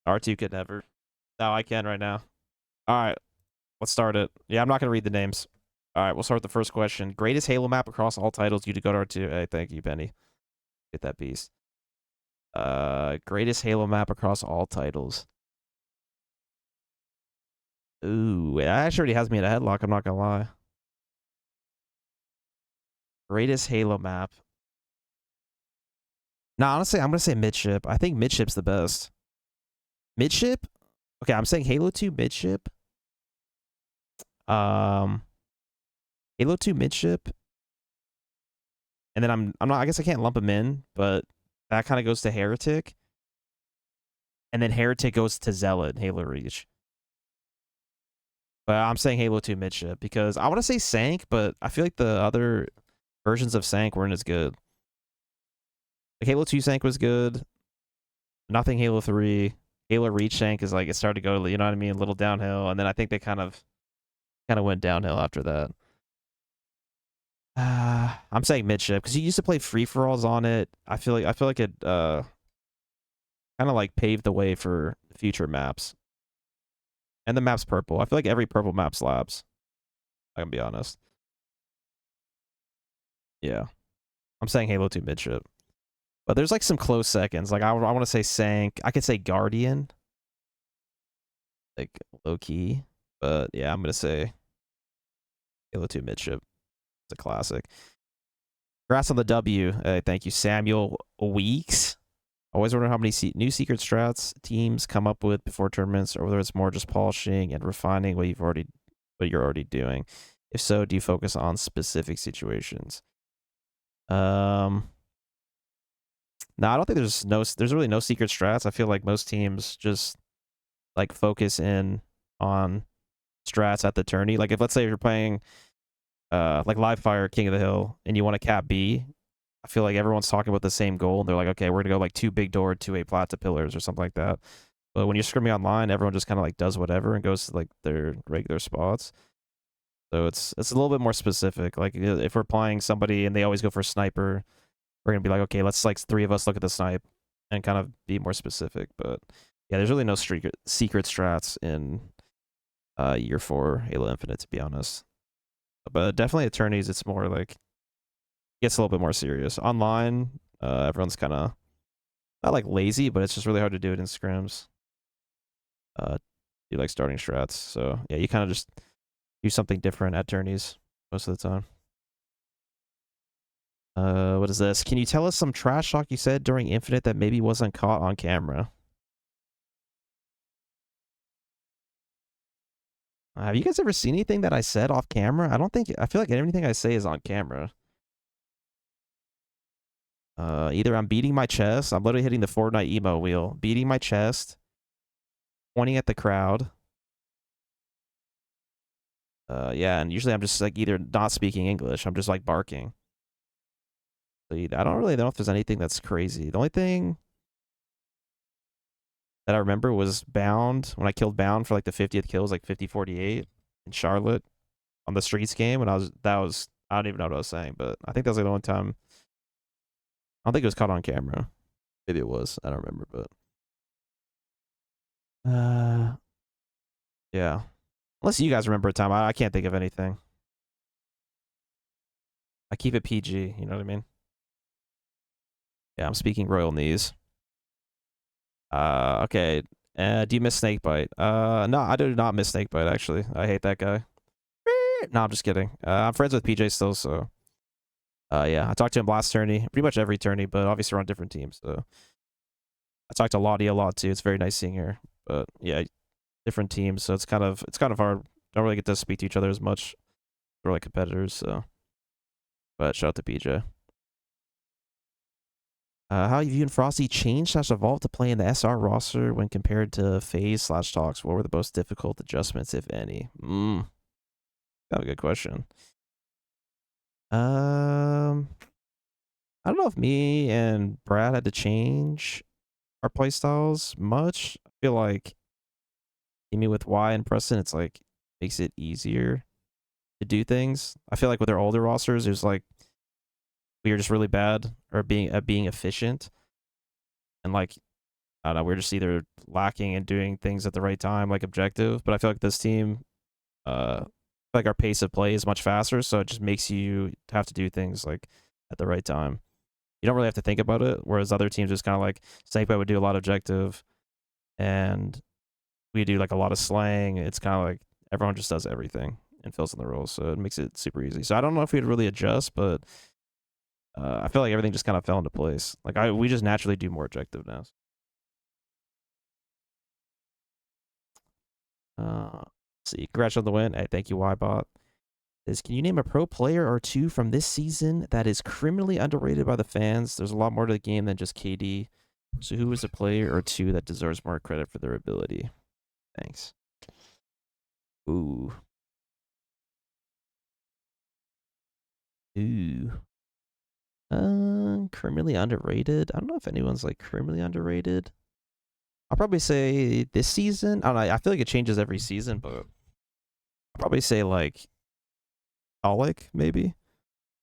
R2 could never. No, I can right now. All right, let's start it. Yeah, I'm not gonna read the names. All right, we'll start with the first question. Greatest Halo map across all titles. You to go to R2. Hey, thank you, Penny. Get that piece. Greatest Halo map across all titles. Ooh, it actually already has me in a headlock. I'm not gonna lie. Greatest Halo map. No, honestly, I'm gonna say midship. I think midship's the best. Midship? Okay, I'm saying Halo 2 midship. Um, Halo 2 midship. And then I'm not. I guess I can't lump them in, but that kind of goes to Heretic. And then Heretic goes to Zealot, Halo Reach. But I'm saying Halo 2 midship because I want to say Sank, but I feel like the other versions of Sank weren't as good. Like Halo 2 Sank was good. Nothing Halo 3. Halo Reach Sank is like it started to go, you know what I mean, a little downhill, and then I think they kind of went downhill after that. I'm saying midship because you used to play free for alls on it. I feel like it kind of like paved the way for future maps. And the map's purple. I feel like every purple map slaps. I can be honest. Yeah. I'm saying Halo 2 midship. But there's like some close seconds. Like I want to say Sank. I could say Guardian. Like low key. But yeah, I'm going to say Halo 2 midship. It's a classic. Congrats on the W. Thank you, Samuel Weeks. Always wonder how many new secret strats teams come up with before tournaments, or whether it's more just polishing and refining what you're already doing. If so, do you focus on specific situations? No, I don't think there's really no secret strats. I feel like most teams just like focus in on strats at the tourney. Like if let's say you're playing like Live Fire King of the Hill and you want to cap B, I feel like everyone's talking about the same goal. And they're like, okay, we're gonna go like 2 big door, 2 A plat to pillars or something like that. But when you're scrimming online, everyone just kind of like does whatever and goes to like their regular spots. So it's a little bit more specific. Like if we're playing somebody and they always go for sniper, we're gonna be like, okay, let's like 3 of us look at the snipe and kind of be more specific. But yeah, there's really no secret strats in year 4 Halo Infinite, to be honest. But definitely at tourneys, it's more like gets a little bit more serious. Online, everyone's kind of not like lazy, but it's just really hard to do it in scrims. Do like starting strats. So yeah, you kind of just do something different at tourneys most of the time. What is this? Can you tell us some trash talk you said during Infinite that maybe wasn't caught on camera? Have you guys ever seen anything that I said off camera? I feel like everything I say is on camera. Either I'm beating my chest, I'm literally hitting the Fortnite emo wheel, beating my chest, pointing at the crowd. Yeah, and usually I'm just like either not speaking English, I'm just like barking. So I don't really know if there's anything that's crazy. The only thing that I remember was Bound, when I killed Bound for like the 50th kill, was like 50-48 in Charlotte on the Streets game, and I don't even know what I was saying, but I think that was like the only time. I don't think it was caught on camera. Maybe it was. I don't remember, but yeah. Unless you guys remember a time, I can't think of anything. I keep it PG, you know what I mean? Yeah, I'm speaking royal knees. Okay. Do you miss Snakebite? No, I do not miss Snakebite, actually. I hate that guy. No, I'm just kidding. I'm friends with PJ still, so yeah, I talked to him last tourney, pretty much every tourney, but obviously we're on different teams. So I talked to Lottie a lot too. It's very nice seeing her, but yeah, different teams, so it's kind of hard. Don't really get to speak to each other as much. We're like competitors, so. But shout out to PJ. How have you and Frosty changed / evolved to play in the SR roster when compared to FaZe / Talks? What were the most difficult adjustments, if any? That's a good question. I don't know if me and Brad had to change our playstyles much. I feel like teaming with Y and Preston, it's like makes it easier to do things. I feel like with our older rosters, there's like we were just really bad or being efficient, and like I don't know, we're just either lacking in doing things at the right time, like objective. But I feel like this team, like our pace of play is much faster, so it just makes you have to do things like at the right time. You don't really have to think about it, whereas other teams just kind of like Snakebite would do a lot of objective, and we do like a lot of slang. It's kind of like everyone just does everything and fills in the roles, so it makes it super easy. So I don't know if we'd really adjust, but I feel like everything just kind of fell into place. Like we just naturally do more objective now. See, congrats on the win. Hey, thank you, Ybot. Can you name a pro player or two from this season that is criminally underrated by the fans? There's a lot more to the game than just KD. So who is a player or two that deserves more credit for their ability? Thanks. Ooh. Ooh. Criminally underrated. I don't know if anyone's like criminally underrated. I'll probably say this season. I don't know. I feel like it changes every season, but I'll probably say like Alec, maybe.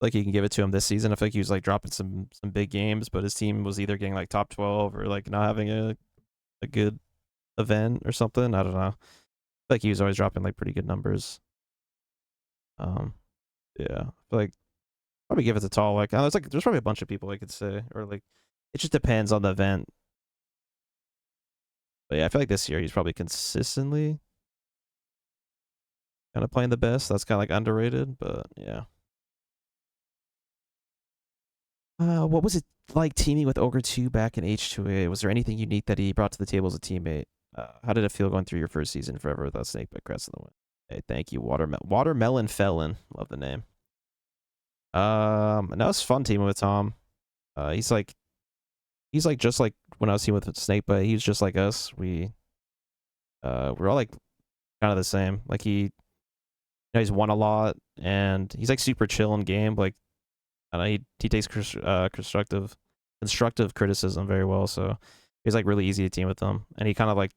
Like you can give it to him this season. I feel like he was like dropping some big games, but his team was either getting like top 12 or like not having a good event or something. I don't know. I feel like he was always dropping like pretty good numbers. Yeah. I feel like probably give it to Tall. Like there's probably a bunch of people I could say, or like it just depends on the event. But yeah, I feel like this year he's probably consistently kind of playing the best. That's kind of like underrated, but yeah. What was it like teaming with Ogre 2 back in H2A? Was there anything unique that he brought to the table as a teammate? How did it feel going through your first season forever without Snake but Crest in the win? Hey, thank you, Watermelon Felon. Love the name. No, it's fun teaming with Tom. He's like just like when I was teaming with Snake, but he's just like us. We're all like kind of the same. Like he's won a lot, and he's like super chill in game. Like I don't know, he takes constructive criticism very well. So he's like really easy to team with him, and he kind of like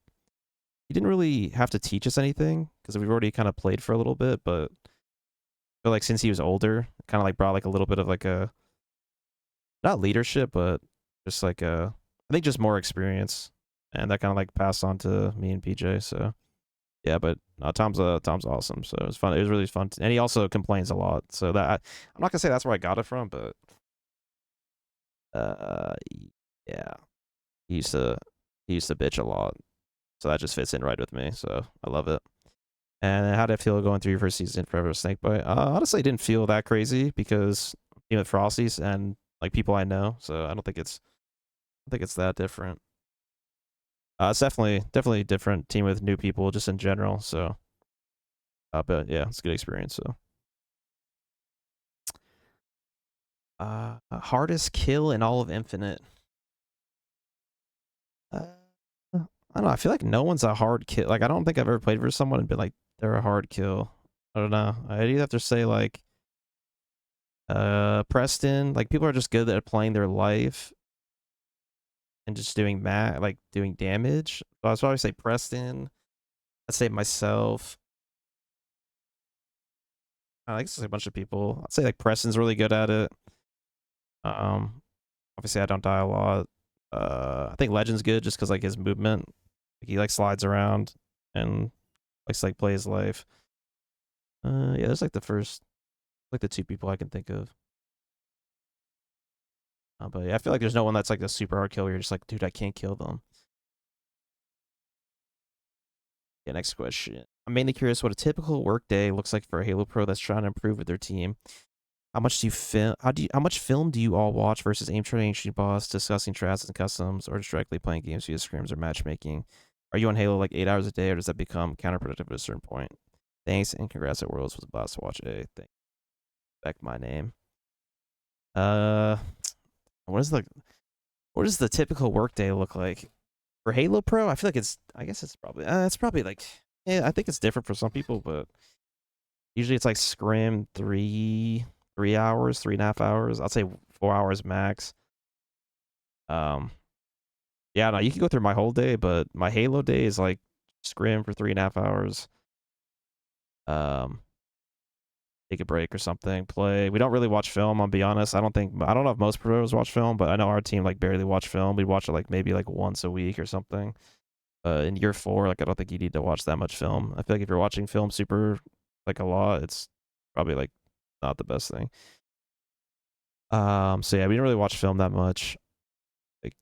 he didn't really have to teach us anything because we've already kind of played for a little bit. But I feel like since he was older, it kind of like brought like a little bit of like a not leadership, but just like I think just more experience, and that kind of like passed on to me and PJ. So yeah, but Tom's awesome. So it was fun. It was really fun, and he also complains a lot. So that I'm not gonna say that's where I got it from, but uh, yeah, he used to bitch a lot. So that just fits in right with me. So I love it. And how did it feel going through your first season forever Snakebite? Honestly, it didn't feel that crazy because with Frosties and like people I know. So I don't think it's that different. It's definitely different team with new people just in general. So, but yeah, it's a good experience. So, hardest kill in all of Infinite. Uh, I don't know. I feel like no one's a hard kill. Like I don't think I've ever played for someone and been like they're a hard kill. I don't know. I'd either have to say like Preston. Like people are just good at playing their life and just doing doing damage. So I'd probably say Preston. I'd say myself. I like a bunch of people. I'd say like Preston's really good at it. Obviously I don't die a lot. I think Legend's good just because like his movement, like he like slides around and likes to like play his life. Yeah, there's like the two people I can think of. But yeah, I feel like there's no one that's like a super hard killer. You're just like, dude, I can't kill them. Yeah, next question. I'm mainly curious what a typical workday looks like for a Halo Pro that's trying to improve with their team. How much do you film? How much film do you all watch versus aim training, shoot boss, discussing strats and customs, or just directly playing games via scrims or matchmaking? Are you on Halo like 8 hours a day, or does that become counterproductive at a certain point? Thanks and congrats at Worlds. Was a blast to watch. Thank back my name. Uh, what does the typical workday look like for Halo Pro? I feel like I guess it's probably like yeah. I think it's different for some people, but usually it's like scrim 3 hours, 3.5 hours. I'll say 4 hours max. Yeah, no, you can go through my whole day, but my Halo day is like scrim for 3.5 hours. Um, take a break or something, play. We don't really watch film, I'll be honest. I don't know if most pros watch film, but I know our team like barely watch film. We watch it like maybe like once a week or something. In year 4, like I don't think you need to watch that much film. I feel like if you're watching film super like a lot, it's probably like not the best thing. So yeah, we didn't really watch film that much. Like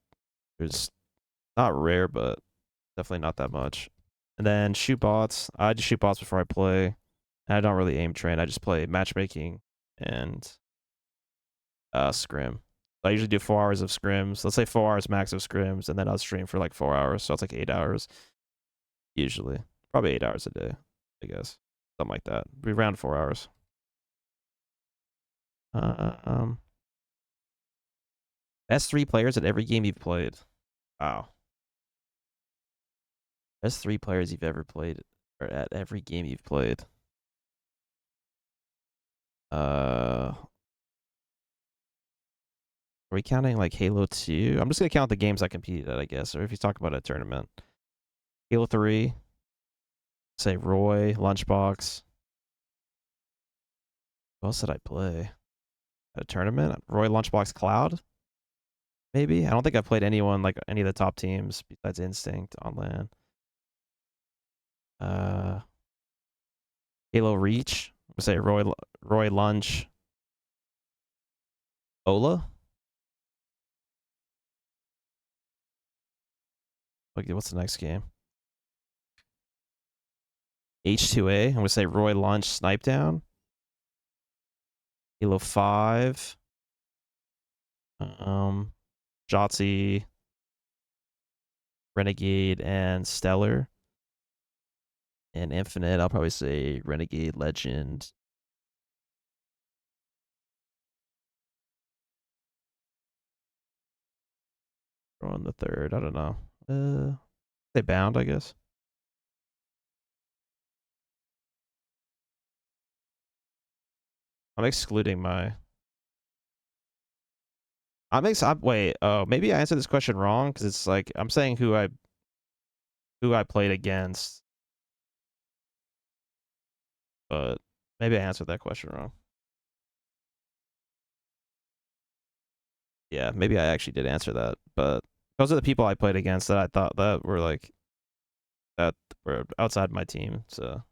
there's not rare, but definitely not that much. And then shoot bots. I just shoot bots before I play. And I don't really aim train. I just play matchmaking and scrim. So I usually do 4 hours of scrims. Let's say 4 hours max of scrims, and then I'll stream for like 4 hours. So it's like 8 hours usually. Probably 8 hours a day, I guess. Something like that. Be around 4 hours. Best 3 players at every game you've played. Wow. Best 3 players you've ever played, or at every game you've played. Are we counting like Halo 2? I'm just gonna count the games I competed at, I guess, or if you talk about a tournament. Halo 3, say Roy, Lunchbox. What else did I play? At a tournament? Roy, Lunchbox, Cloud? Maybe? I don't think I've played anyone like any of the top teams besides Instinct on LAN. Halo Reach. I'm gonna say Roy Lunch. Ola? Okay, what's the next game? H2A. I'm gonna say Roy Lunch Snipe Down. Halo 5. Jotzi, Renegade, and Stellar. And Infinite, I'll probably say Renegade, Legend. Or on the third, I don't know. They bound, I guess. I'm excluding my. Wait. Oh, maybe I answered this question wrong because it's like I'm saying who I played against, but maybe I answered that question wrong. Yeah, maybe I actually did answer that, but those are the people I played against that I thought that were like that were outside my team. So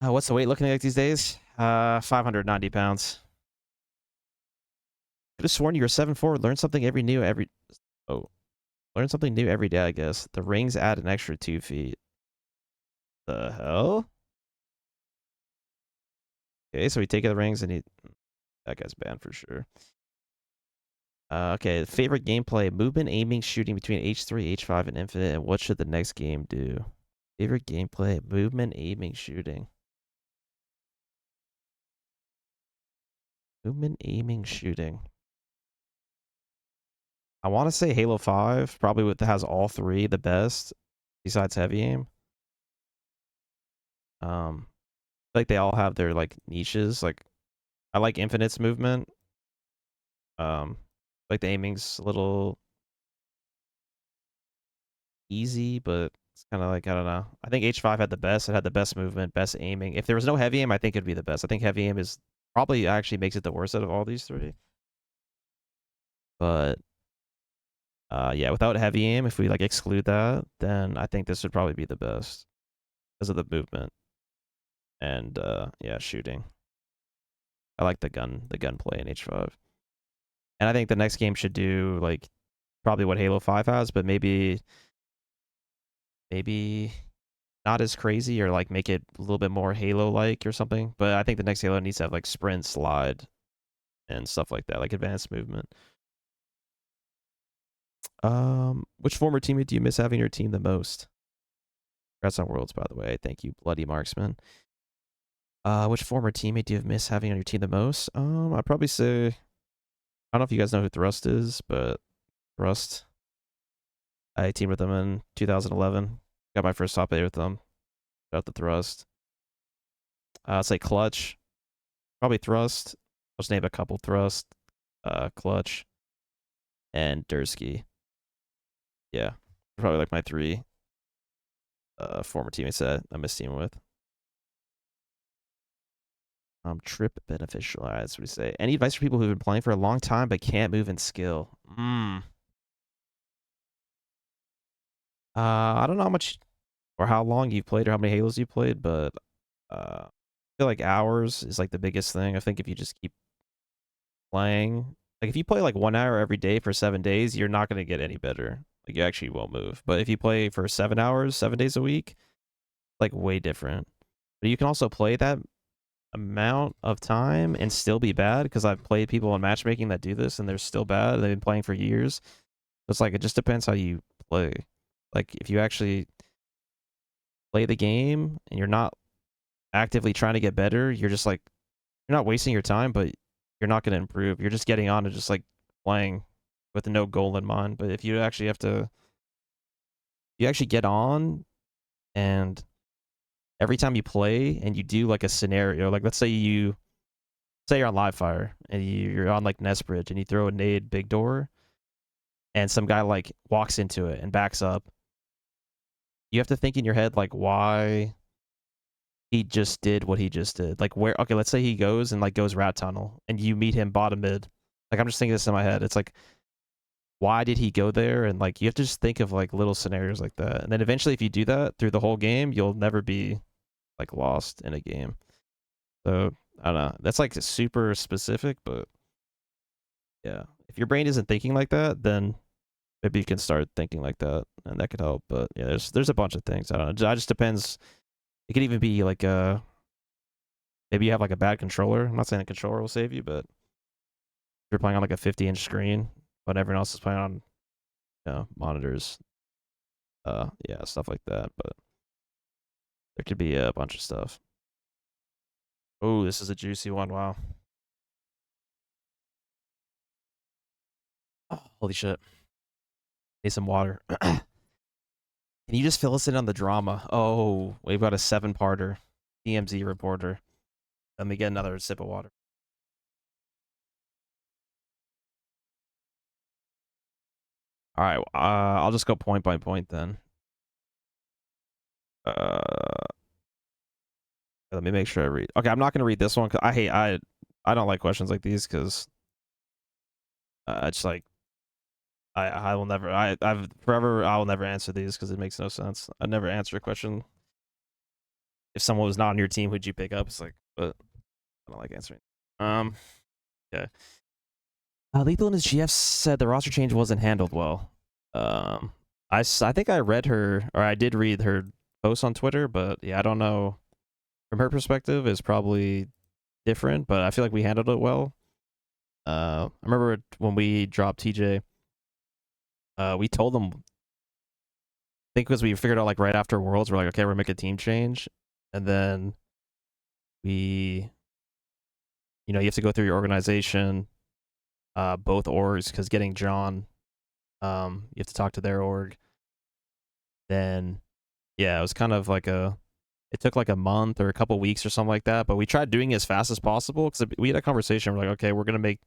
what's the weight looking like these days? 590 pounds. Could have sworn you were 7'4". Learn something learn something new every day, I guess. The rings add an extra 2 feet. The hell? Okay, so we take the rings and that guy's banned for sure. Okay, favorite gameplay: movement, aiming, shooting between H3, H5, and Infinite. And what should the next game do? Favorite gameplay: movement, aiming, shooting. Movement, aiming, shooting. I want to say Halo 5, probably has all 3 the best, besides heavy aim. Like they all have their like niches. Like I like Infinite's movement. Like the aiming's a little easy, but it's kind of like I don't know. I think H5 had the best. It had the best movement, best aiming. If there was no heavy aim, I think it'd be the best. I think heavy aim is probably actually makes it the worst out of all these 3. But yeah, without heavy aim, if we like exclude that, then I think this would probably be the best because of the movement and yeah, shooting. I like the gunplay in H5. And I think the next game should do like probably what Halo 5 has, but maybe not as crazy or like make it a little bit more Halo like or something. But I think the next Halo needs to have like sprint, slide, and stuff like that, like advanced movement. Which former teammate do you miss having your team the most? Congrats on Worlds, by the way. Thank you, Bloody Marksman. Which former teammate do you miss having on your team the most? I'd probably say I don't know if you guys know who Thrust is, but Thrust. I teamed with them in 2011. Got my first top 8 with them. Shout out the Thrust. I'd say Clutch. Probably Thrust. I'll just name a couple: Thrust, Clutch, and Dursky. Yeah, probably like my 3 former teammates that I miss teaming with. Trip beneficial. All right, that's what we say. Any advice for people who've been playing for a long time but can't move in skill? I don't know how much or how long you've played or how many Halos you played, but I feel like hours is like the biggest thing. I think if you just keep playing, like if you play like 1 hour every day for 7 days, you're not gonna get any better. Like you actually won't move. But if you play for 7 hours, 7 days a week, like way different. But you can also play that amount of time and still be bad, because I've played people in matchmaking that do this and they're still bad. They've been playing for years. It's like it just depends how you play. Like if you actually play the game and you're not actively trying to get better, you're just like you're not wasting your time, but you're not going to improve. You're just getting on and just like playing with no goal in mind. But if you actually have to, you actually get on, and every time you play and you do like a scenario, like let's say you're on live fire and you're on like Nest Bridge and you throw a nade big door and some guy like walks into it and backs up. You have to think in your head like why he just did what he just did. Like where, okay, let's say he goes and like goes rat tunnel and you meet him bottom mid. Like I'm just thinking this in my head. It's like, why did he go there? And like you have to just think of like little scenarios like that. And then eventually if you do that through the whole game, you'll never be like lost in a game. So I don't know. That's like super specific, but yeah. If your brain isn't thinking like that, then maybe you can start thinking like that and that could help. But yeah, there's a bunch of things. I don't know. It just depends. It could even be like maybe you have like a bad controller. I'm not saying the controller will save you, but if you're playing on like a 50-inch screen, but everyone else is playing on, monitors. Yeah, stuff like that. But there could be a bunch of stuff. Oh, this is a juicy one. Wow. Oh, holy shit. Need some water. Can you just fill us in on the drama? Oh, we've got a 7-parter. DMZ reporter. Let me get another sip of water. All right, I'll just go point by point then. Let me make sure I read. Okay, I'm not gonna read this one because I don't like questions like these because it's like I will never I've forever I will never answer these because it makes no sense. I never answer a question. If someone was not on your team, who'd you pick up? It's like, but I don't like answering. Yeah. Lethal in his GF said the roster change wasn't handled well. I think I read her, or I did read her post on Twitter, but yeah, I don't know. From her perspective, it's probably different, but I feel like we handled it well. I remember when we dropped TJ, we told them, I think because we figured out like right after Worlds, we're like, okay, we're making a team change, and then we, you have to go through your organization, both orgs, because getting John, you have to talk to their org. Then, yeah, it was kind of like it took like a month or a couple weeks or something like that, but we tried doing it as fast as possible because we had a conversation. We're like, okay, we're gonna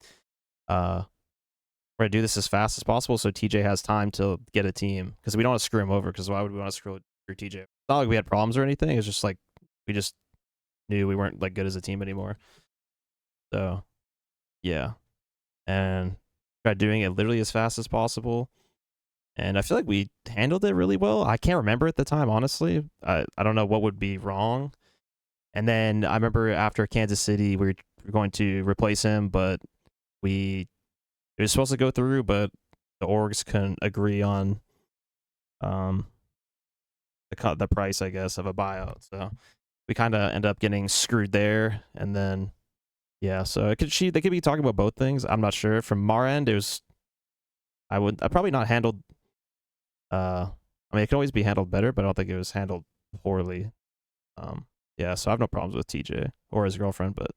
do this as fast as possible so TJ has time to get a team, because we don't want to screw him over, because why would we want to screw TJ? It's not like we had problems or anything. It's just like we just knew we weren't like good as a team anymore. So yeah, and tried doing it literally as fast as possible, and I feel like we handled it really well. I can't remember at the time, honestly. I don't know what would be wrong. And then I remember after Kansas City, we were going to replace him, but it was supposed to go through, but the orgs couldn't agree on the price, I guess, of a buyout. So we kind of end up getting screwed there. And then yeah, so they could be talking about both things. I'm not sure. From our end, it was I probably not handled. I mean, it can always be handled better, but I don't think it was handled poorly. Yeah, so I have no problems with TJ or his girlfriend, but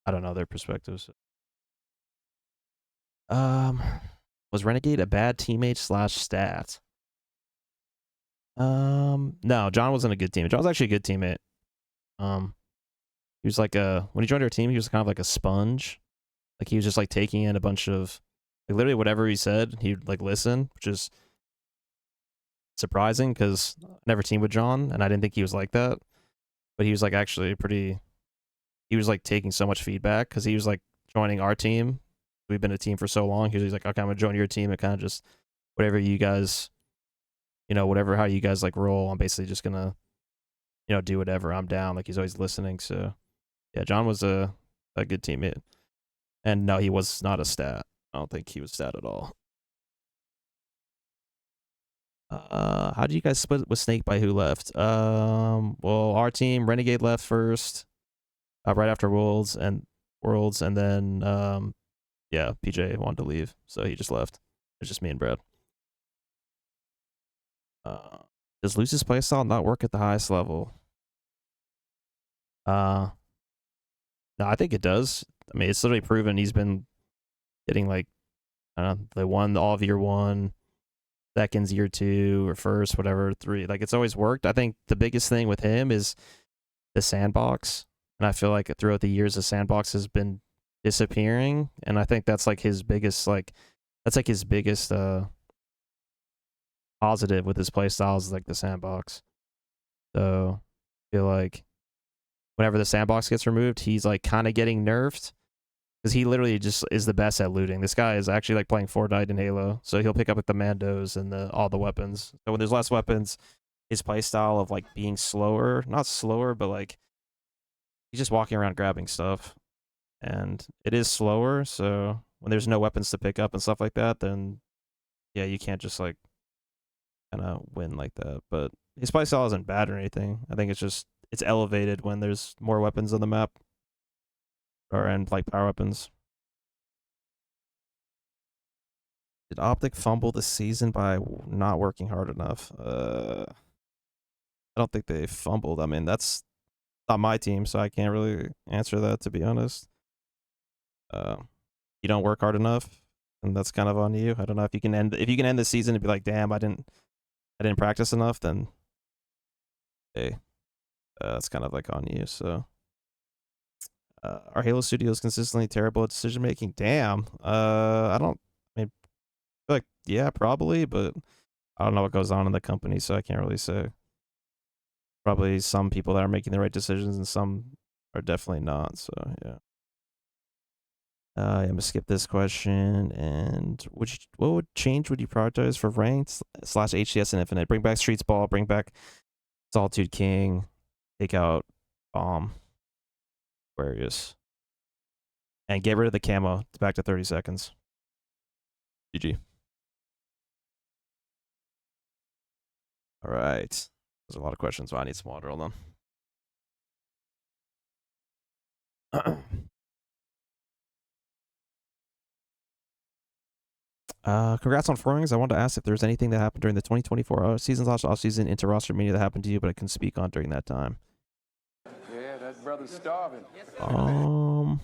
I don't know their perspectives. Was Renegade a bad teammate / stat? No, John wasn't a good teammate. John was actually a good teammate. He was like when he joined our team, he was kind of like a sponge. Like he was just like taking in a bunch of, like literally whatever he said, he'd like listen, which is surprising because I never teamed with John, and I didn't think he was like that. But he was like actually pretty. He was like taking so much feedback because he was like joining our team. We've been a team for so long. He was like, okay, I'm gonna join your team and kind of just whatever you guys, whatever how you guys like roll. I'm basically just gonna, do whatever. I'm down. Like he's always listening. So yeah, John was a good teammate. And no, he was not a stat. I don't think he was stat at all. How do you guys split with Snake by who left? Well, our team, Renegade left first, right after Worlds, and then yeah, PJ wanted to leave, so he just left. It's just me and Brad. Does Luce's playstyle not work at the highest level? No, I think it does. I mean, it's literally proven. He's been getting like, they won all of year one, seconds year two, or first, whatever, three. Like it's always worked. I think the biggest thing with him is the sandbox, and I feel like throughout the years, the sandbox has been disappearing, and I think that's like his biggest positive with his playstyles is like the sandbox. So I feel like whenever the sandbox gets removed, he's like kind of getting nerfed because he literally just is the best at looting. This guy is actually like playing Fortnite and Halo, so he'll pick up like the Mandos and all the weapons. So when there's less weapons, his playstyle of like being slower, not slower, but like he's just walking around grabbing stuff, and it is slower. So when there's no weapons to pick up and stuff like that, then yeah, you can't just like kind of win like that. But his playstyle isn't bad or anything. I think it's elevated when there's more weapons on the map, and like power weapons. Did Optic fumble this season by not working hard enough? I don't think they fumbled. I mean, that's not my team, so I can't really answer that, to be honest. You don't work hard enough, and that's kind of on you. I don't know if you can end the season and be like, damn, I didn't practice enough, then hey, that's kind of like on you. So our Halo studio is consistently terrible at decision making. Damn. I don't. I mean, like yeah, probably, but I don't know what goes on in the company, so I can't really say. Probably some people that are making the right decisions, and some are definitely not. So yeah. I'm gonna skip this question. And what change would you prioritize for ranked / HCS and Infinite? Bring back Streets Ball. Bring back Solitude King. Take out Bomb. Aquarius. And get rid of the camo. It's back to 30 seconds. GG. All right. There's a lot of questions, so I need some water. Hold on. Congrats on Froings. I wanted to ask if there's anything that happened during the 2024 season / offseason into roster media that happened to you, but I couldn't speak on during that time. Yeah, that brother's starving. I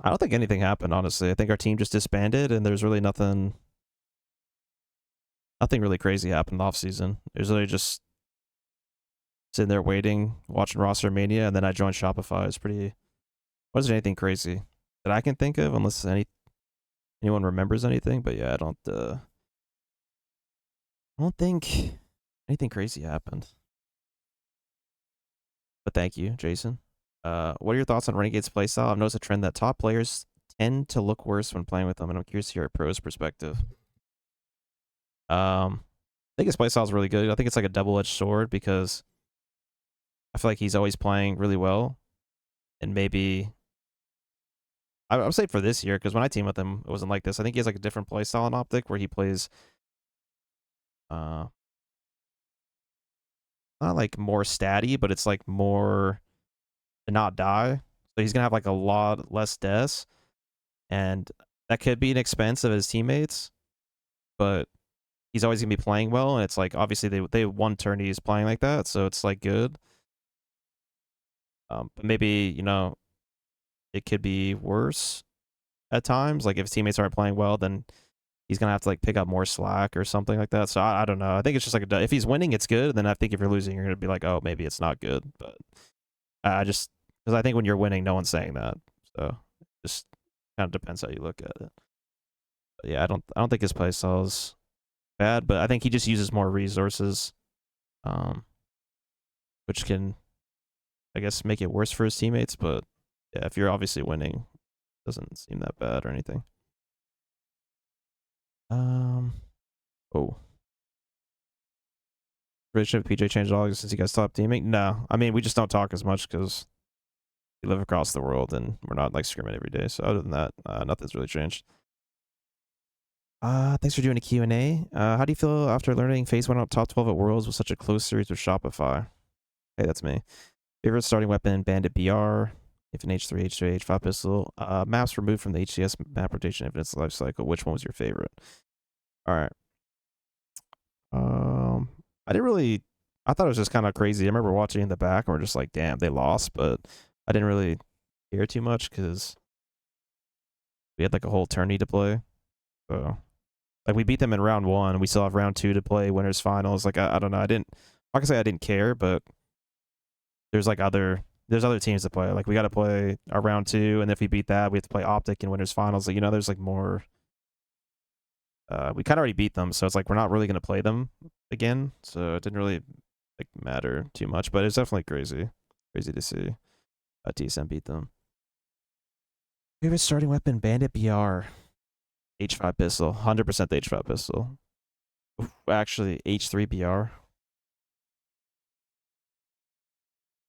don't think anything happened, honestly. I think our team just disbanded, and there's really nothing really crazy happened off season. It was really just sitting there waiting, watching roster mania, and then I joined Shopify. It wasn't anything crazy that I can think of, unless anyone remembers anything. But yeah, I don't think anything crazy happened. But thank you, Jason. What are your thoughts on Renegade's playstyle? I've noticed a trend that top players tend to look worse when playing with them, and I'm curious to hear a pro's perspective. I think his playstyle is really good. I think it's like a double-edged sword because I feel like he's always playing really well, and maybe I would say for this year, because when I team with him, it wasn't like this. I think he has like a different playstyle in Optic where he plays not like more statty, but it's like more to not die. So he's gonna have like a lot less deaths, and that could be an expense of his teammates, but he's always gonna be playing well, and it's like obviously they one turn he's playing like that, so it's like good. But maybe it could be worse at times. Like if his teammates aren't playing well, then he's gonna have to like pick up more slack or something like that. So I don't know. I think it's just like if he's winning, it's good. Then I think if you're losing, you're gonna be like, oh, maybe it's not good. But because I think when you're winning, no one's saying that. So it just kind of depends how you look at it. But yeah, I don't think his playstyle is bad, but I think he just uses more resources, um, which can, I guess, make it worse for his teammates. But yeah, if you're obviously winning, it doesn't seem that bad or anything. Oh, relationship with PJ changed at all since you guys stopped teaming? No, I mean we just don't talk as much because we live across the world and we're not like scrimming every day. So other than that, nothing's really changed. Thanks for doing a Q&A. How do you feel after learning Phase 1 out top 12 at Worlds with such a close series with Shopify? Hey, that's me. Favorite starting weapon, Bandit BR, if an H3, H2, H5 pistol. Maps removed from the HCS map rotation infinite life cycle. Which one was your favorite? All right. I didn't really. I thought it was just kind of crazy. I remember watching in the back and we're just like, damn, they lost, but I didn't really care too much because we had like a whole tourney to play. So like we beat them in round 1. We still have round 2 to play, winners finals. Like I don't know. I didn't. I can say I didn't care, but there's like there's other teams to play. Like we got to play a round 2, and if we beat that, we have to play Optic in winners finals. Like, there's like more. We kind of already beat them, so it's like we're not really gonna play them again. So it didn't really like matter too much, but it's definitely crazy to see TSM beat them. Favorite starting weapon, Bandit BR, H5 pistol, 100% H5 pistol. Oof, actually, H3 BR.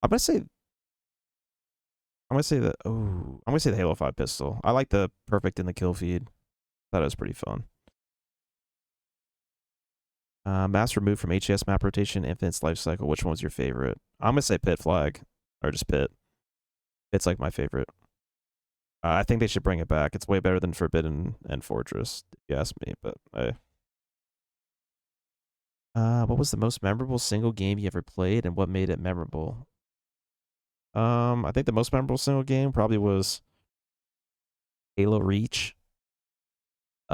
I'm gonna say that. Oh, I'm gonna say the Halo 5 pistol. I like the perfect in the kill feed. Thought it was pretty fun. Maps removed from HES map rotation, infinite's life cycle. Which one was your favorite? I'm gonna say Pit Flag, or just Pit. It's like my favorite. I think they should bring it back. It's way better than Forbidden and Fortress, if you ask me. But what was the most memorable single game you ever played, and what made it memorable? I think the most memorable single game probably was Halo Reach.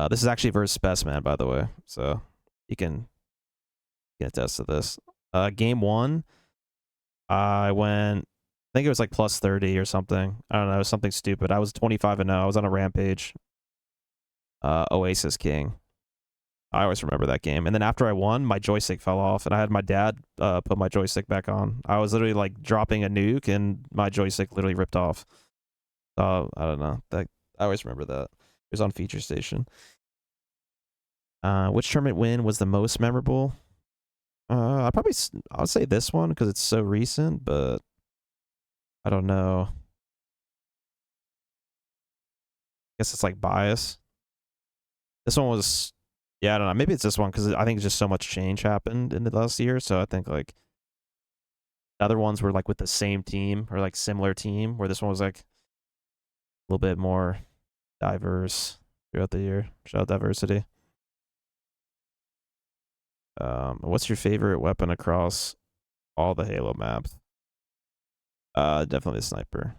This is actually versus Specimen, by the way, so you can attest to this. Game 1, I went. I think it was like plus 30 or something. I don't know, it was something stupid. I was 25-0. I was on a rampage. Oasis King. I always remember that game. And then after I won, my joystick fell off, and I had my dad put my joystick back on. I was literally like dropping a nuke, and my joystick literally ripped off. I don't know. I always remember that. It was on Feature Station. Which tournament win was the most memorable? I would say this one because it's so recent, but I don't know. I guess it's like bias. This one was, yeah, I don't know. Maybe it's this one because I think just so much change happened in the last year. So I think like the other ones were like with the same team or like similar team, where this one was like a little bit more diverse throughout the year. Shout out diversity. What's your favorite weapon across all the Halo maps? Definitely the sniper.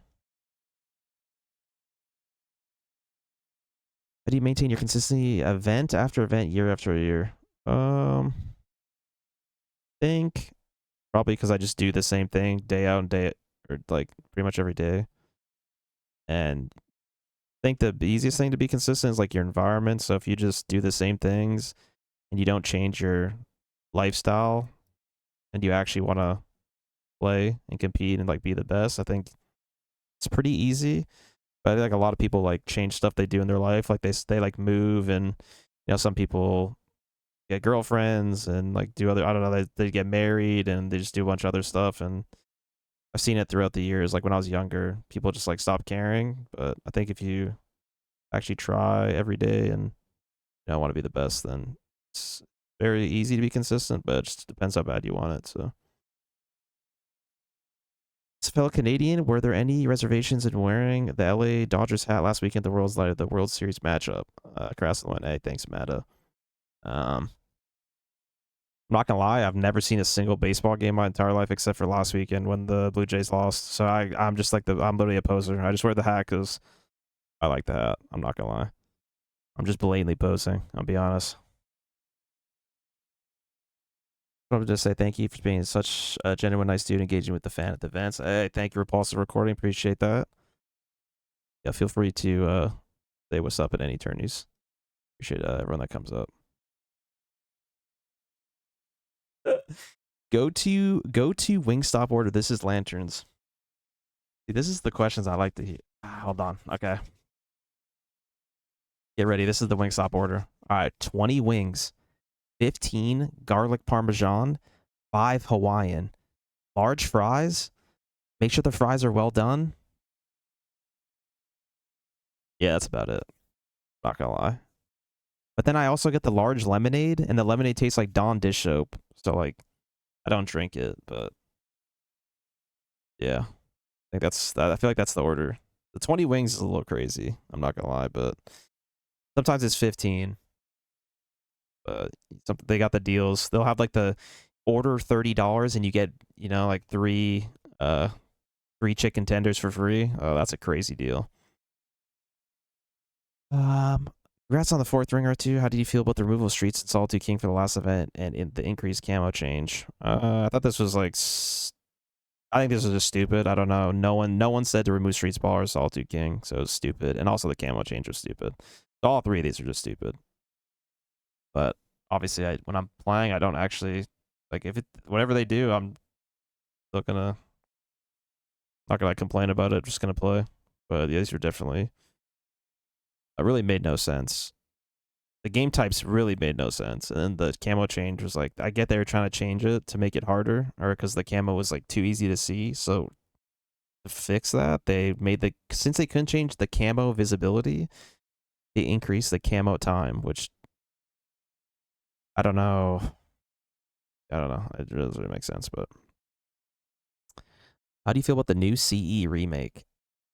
How do you maintain your consistency event after event, year after year? Think probably because I just do the same thing day out and day, or like pretty much every day. And I think the easiest thing to be consistent is like your environment. So if you just do the same things and you don't change your lifestyle and you actually want to play and compete and like be the best, I think it's pretty easy. But I think like a lot of people like change stuff they do in their life, like they like move, and some people get girlfriends and like do other, I don't know, they get married and they just do a bunch of other stuff. And I've seen it throughout the years. Like when I was younger, people just like stop caring. But I think if you actually try every day and want to be the best, then it's very easy to be consistent. But it just depends how bad you want it. So, as a fellow Canadian, were there any reservations in wearing the LA Dodgers hat last weekend? The World Series matchup. Crasslin, hey, thanks, Meta. I'm not gonna lie, I've never seen a single baseball game my entire life except for last weekend when the Blue Jays lost. So I'm just like I'm literally a poser. I just wear the hat because I like the hat. I'm not gonna lie. I'm just blatantly posing. I'll be honest. I wanted to say thank you for being such a genuine, nice dude, engaging with the fan at the events. Hey, thank you for Repulsive Recording. Appreciate that. Yeah, feel free to say what's up at any tourneys. Appreciate everyone that comes up. Go to Wingstop order. This is lanterns. See, this is the questions I like to hear. Hold on. Okay. Get ready. This is the Wingstop order. All right, 20 wings, 15 garlic parmesan, 5 Hawaiian, large fries. Make sure the fries are well done. Yeah, that's about it. Not gonna lie. But then I also get the large lemonade, and the lemonade tastes like Dawn dish soap. So like, I don't drink it, but yeah, I feel like that's the order. The 20 wings is a little crazy. I'm not gonna lie, but sometimes it's 15. But they got the deals. They'll have like the order $30 and you get like three chicken tenders for free. Oh, that's a crazy deal. Congrats on the 4th ring or 2. How did you feel about the removal of Streets and Solitude King for the last event and in the increased camo change? I thought this was like, I think this was just stupid. I don't know. No one said to remove Streets Ball or Solitude King, so it's stupid. And also the camo change was stupid. All 3 of these are just stupid. But obviously, when I'm playing, I don't actually like whatever they do. I'm still not gonna complain about it. Just gonna play. But yeah, these are definitely. It really made no sense. The game types really made no sense, and then the camo change was like, I get they were trying to change it to make it harder, or because the camo was like too easy to see. So to fix that, they made since they couldn't change the camo visibility, they increased the camo time, which I don't know. It doesn't really make sense, but how do you feel about the new CE remake?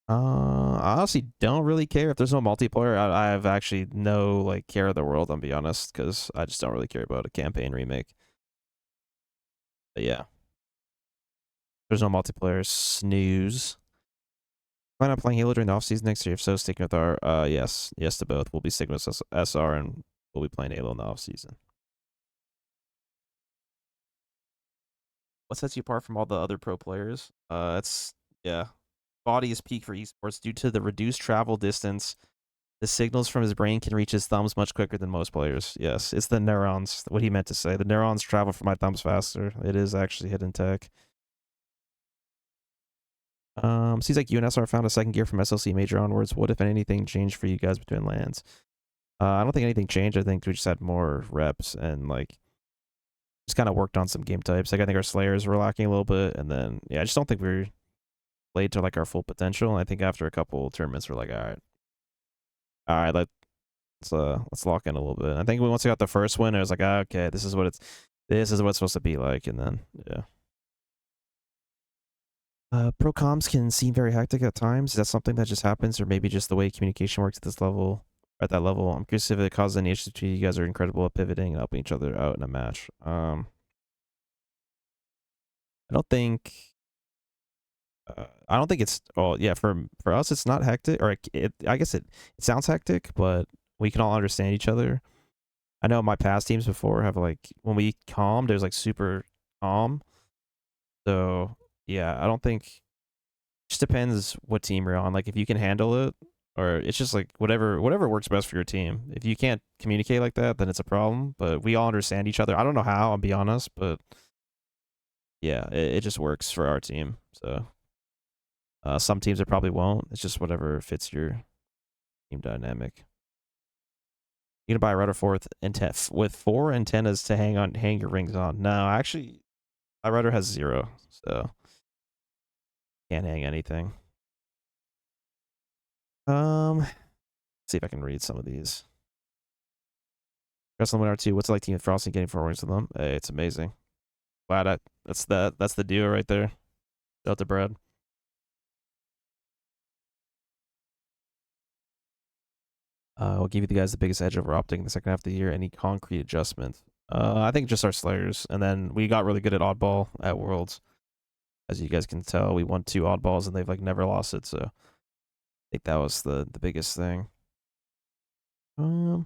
I honestly don't really care if there's no multiplayer. I have actually no like care of the world, I'll be honest, because I just don't really care about a campaign remake. But yeah, there's no multiplayer. Snooze. Plan on playing Halo during the off-season next year? If so, sticking with our yes to both. We'll be sticking with SR and we'll be playing Halo in the off-season. What sets you apart from all the other pro players? It's body is peak for esports due to the reduced travel distance. The signals from his brain can reach his thumbs much quicker than most players. Yes, it's the neurons, what he meant to say. The neurons travel from my thumbs faster. It is actually hidden tech. Seems like UNSR found a second gear from SLC Major onwards. What, if anything, changed for you guys between lands? I don't think anything changed. I think we just had more reps and like just kind of worked on some game types. Like I think our Slayers were lacking a little bit, and then yeah, I just don't think we were played to like our full potential. And I think after a couple tournaments, we're like, all right, let's lock in a little bit. I think once we got the first win, it was like, okay, this is what it's supposed to be like, and then yeah. Pro comms can seem very hectic at times. Is that something that just happens, or maybe just the way communication works at this level? At that level, I'm curious if it causes any issues between you. Guys are incredible at pivoting and helping each other out in a match. I don't think. I don't think it's. Oh yeah, for us, it's not hectic, or I guess it sounds hectic, but we can all understand each other. I know my past teams before have like when we calmed, it was like super calm. So yeah, I don't think. It just depends what team you're on. Like if you can handle it, or it's just like whatever works best for your team. If you can't communicate like that, then it's a problem. But we all understand each other. I don't know how, I'll be honest, but yeah, it just works for our team. So some teams it probably won't. It's just whatever fits your team dynamic. You gonna buy a router with 4 antennas to hang your rings on? No, actually, my router has 0, so can't hang anything. Let's see if I can read some of these. Wrestling Winner 2. What's it like Team Frosty getting 4 rings with them? Hey, it's amazing. Glad that's the duo right there. Shout out to Brad. We'll give you the guys the biggest edge over Optic in the second half of the year. Any concrete adjustment? I think just our Slayers, and then we got really good at oddball at Worlds. As you guys can tell, we won 2 oddballs and they've like never lost it. So I think that was the biggest thing. Let's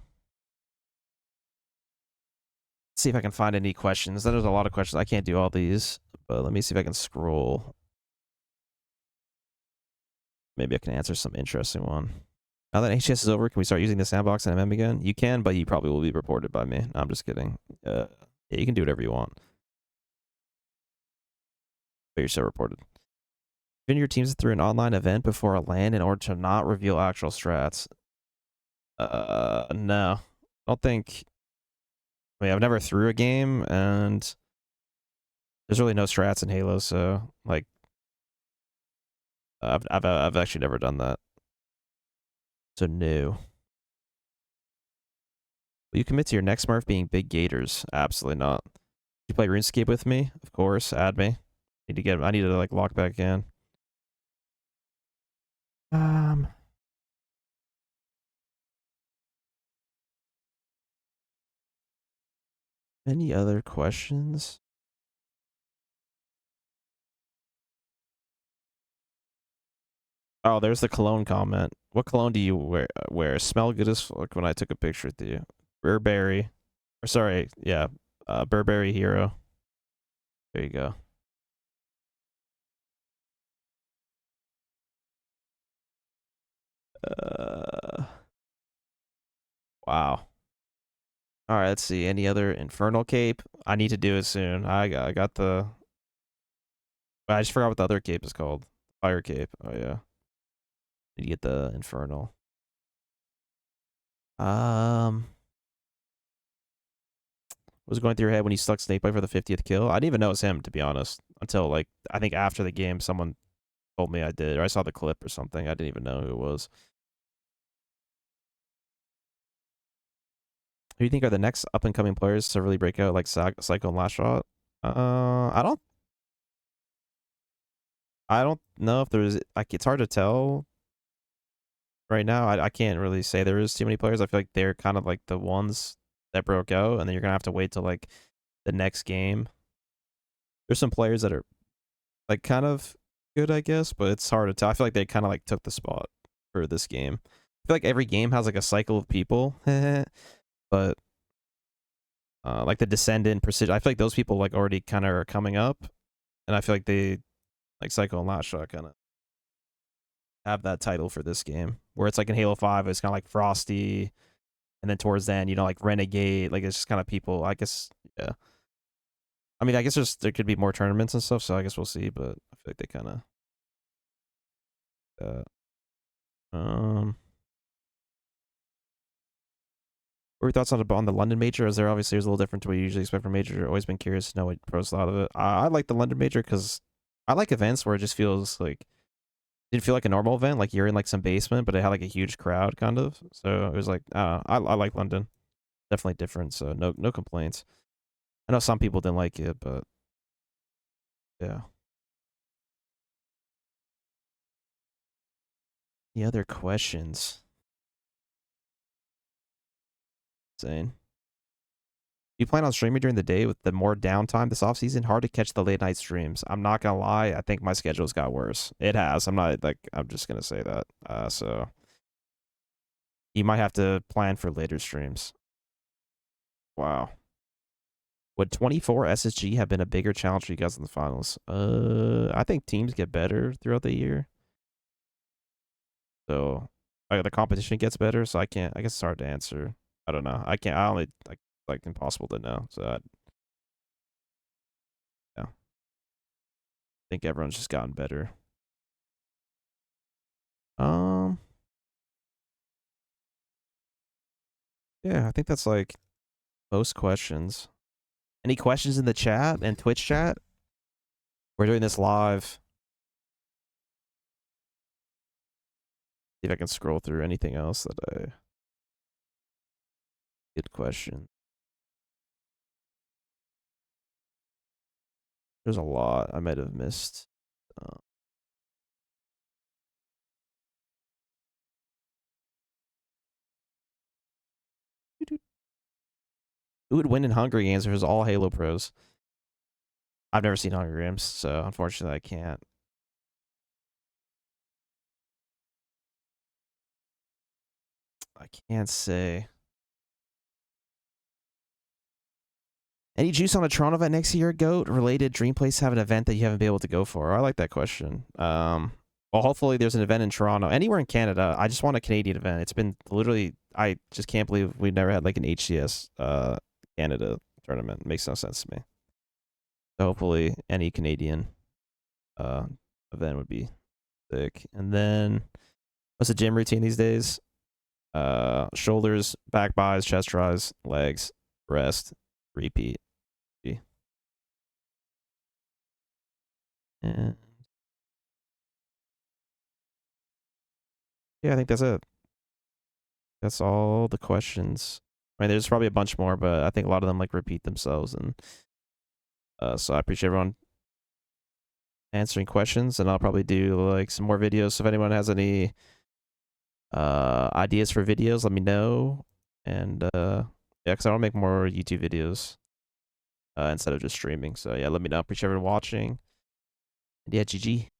see if I can find any questions. There's a lot of questions. I can't do all these, but let me see if I can scroll. Maybe I can answer some interesting one. Now that HS is over, can we start using the Sandbox and MM again? You can, but you probably will be reported by me. No, I'm just kidding. Yeah, you can do whatever you want. But you're still reported. Even your teams through an online event before a LAN in order to not reveal actual strats. No. I don't think... I mean, I've never threw a game, and there's really no strats in Halo, so, like... I've actually never done that. So, no. Will you commit to your next Smurf being Big Gators? Absolutely not. You play RuneScape with me? Of course, add me. I need to like lock back in. Any other questions? Oh, there's the cologne comment. What cologne do you wear? Smell good as fuck when I took a picture with you. Burberry. Or sorry, yeah. Burberry Hero. There you go. Wow. All right, let's see. Any other Infernal Cape? I need to do it soon. I got the... I just forgot what the other cape is called. Fire Cape. Oh, yeah. Need to get the Infernal. What was going through your head when you stuck Snakebite for the 50th kill? I didn't even know it was him, to be honest. Until, like, I think after the game, someone told me I did. Or I saw the clip or something. I didn't even know who it was. Who do you think are the next up-and-coming players to really break out, like Psycho and Last Shot? I don't know if there's... Like, it's hard to tell right now. I can't really say there is too many players. I feel like they're kind of, like, the ones that broke out, and then you're going to have to wait till, like, the next game. There's some players that are, like, kind of good, I guess, but it's hard to tell. I feel like they kind of, like, took the spot for this game. I feel like every game has, like, a cycle of people, but like the Descendant, Precision, I feel like those people, like, already kind of are coming up, and I feel like they, like, Psycho and Last Shot kind of have that title for this game, where it's like in Halo 5, it's kind of like Frosty, and then towards the end, you know, like Renegade, like, it's just kind of people, I guess, yeah. I mean, I guess there could be more tournaments and stuff, so I guess we'll see, but I feel like they kind of... What are your thoughts on the London major? As there obviously is a little different to what you usually expect from major. Always been curious to know what pros thought of it. I like the London major because I like events where it just feels like... Didn't feel like a normal event, like you're in like some basement, but it had like a huge crowd, kind of. So it was like, I like London. Definitely different, so no complaints. I know some people didn't like it, but yeah. Any other questions? Insane. You plan on streaming during the day with the more downtime this offseason? Hard to catch the late night streams. I'm not gonna lie, I think my schedule's got worse. It has. I'm not like... I'm just gonna say that. So you might have to plan for later streams. Wow. Would 24 SSG have been a bigger challenge for you guys in the finals? I think teams get better throughout the year. So the competition gets better, so I guess it's hard to answer. I don't know. I only like impossible to know. So yeah. I think everyone's just gotten better. Yeah, I think that's like most questions. Any questions in the chat and Twitch chat? We're doing this live. See if I can scroll through anything else that I... Good question. There's a lot I might have missed. Who would win in Hunger Games if it was all Halo pros? I've never seen Hunger Games, so unfortunately I can't. I can't say. Any juice on a Toronto event next year, Goat? Related Dream Place have an event that you haven't been able to go for? I like that question. Well, hopefully there's an event in Toronto, anywhere in Canada. I just want a Canadian event. It's been literally, I just can't believe we've never had like an HCS Canada tournament. It makes no sense to me. So hopefully any Canadian event would be sick. And then what's the gym routine these days? Shoulders, back buys, chest tries, legs, rest, repeat. And yeah, I think that's it. That's all the questions. I mean, there's probably a bunch more, but I think a lot of them like repeat themselves, and so I appreciate everyone answering questions, and I'll probably do like some more videos. So if anyone has any ideas for videos, let me know. And yeah, because I want to make more YouTube videos instead of just streaming. So yeah, let me know. Appreciate everyone watching. And yeah, GG.